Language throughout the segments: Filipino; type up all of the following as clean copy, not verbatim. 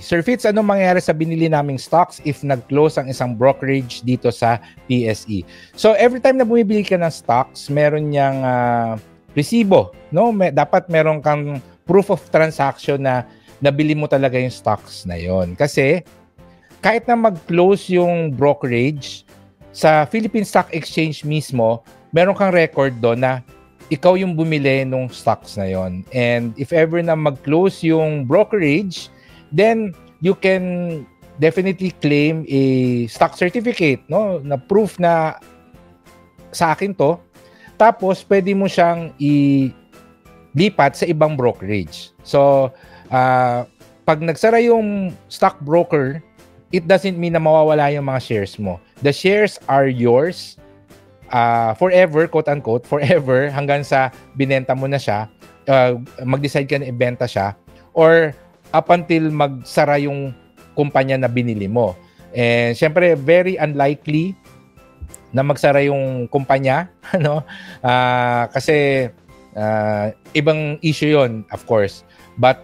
Sir Fitz, anong mangyayari sa binili naming stocks if nag-close ang isang brokerage dito sa PSE? So every time na bumibili ka ng stocks, meron niyang resibo, no? Dapat meron kang proof of transaction na nabili mo talaga yung stocks na yon. Kasi kahit na mag-close yung brokerage sa Philippine Stock Exchange mismo, meron kang record doon na ikaw yung bumili nung stocks na yon. And if ever na mag-close yung brokerage, then you can definitely claim a stock certificate, no? Na proof na sa akin to. Tapos pwede mo siyang ilipat sa ibang brokerage. So, pag nagsara yung stockbroker, it doesn't mean na mawawala yung mga shares mo. The shares are yours forever, quote-unquote, forever, hanggang sa binenta mo na siya, mag-decide ka na ibenta siya, or up until magsara yung kumpanya na binili mo. And syempre, very unlikely na magsara yung kumpanya, ano? Kasi ibang issue yon, of course. But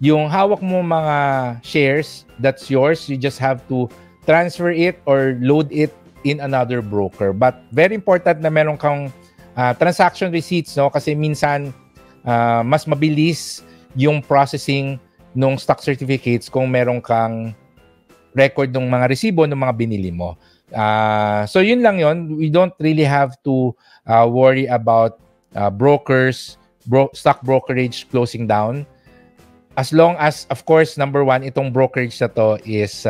yung hawak mo mga shares, that's yours. You just have to transfer it or load it in another broker. But very important na meron kang transaction receipts, no? Kasi minsan mas mabilis yung processing ng stock certificates kung meron kang record ng mga resibo ng mga binili mo. So yun lang yun. We don't really have to worry about brokers, stock brokerage closing down. As long as, of course, number one, itong brokerage na to is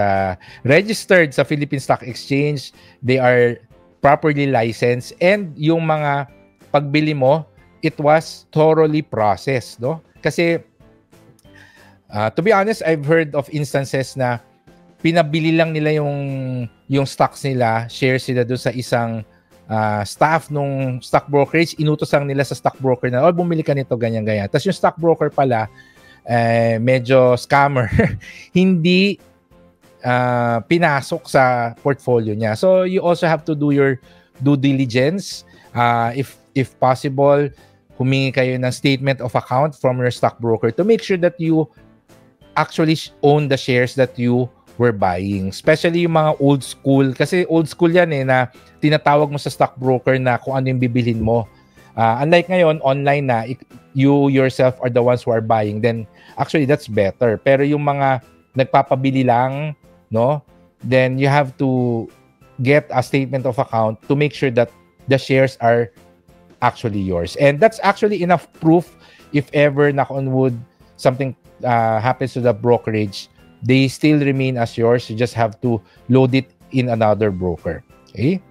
registered sa Philippine Stock Exchange. They are properly licensed. And yung mga pagbili mo, it was thoroughly processed, no? Kasi to be honest, I've heard of instances na pinabili lang nila yung stocks nila, shares sila doon sa isang staff nung stock brokerage, inutos lang nila sa stock broker na, bumili ka nito, ganyan-ganyan. Tapos yung stock broker pala, medyo scammer, hindi pinasok sa portfolio niya. So you also have to do your due diligence. If possible, humingi kayo ng statement of account from your stock broker to make sure that you actually own the shares that you were buying. Especially yung mga old school. Kasi old school yan na tinatawag mo sa stock broker na kung ano yung bibilhin mo. Unlike ngayon, online na, you yourself are the ones who are buying. Then, actually, that's better. Pero yung mga nagpapabili lang, no? Then, you have to get a statement of account to make sure that the shares are actually yours. And that's actually enough proof if ever, knock on wood, something happens to the brokerage, they still remain as yours. You just have to load it in another broker. Okay?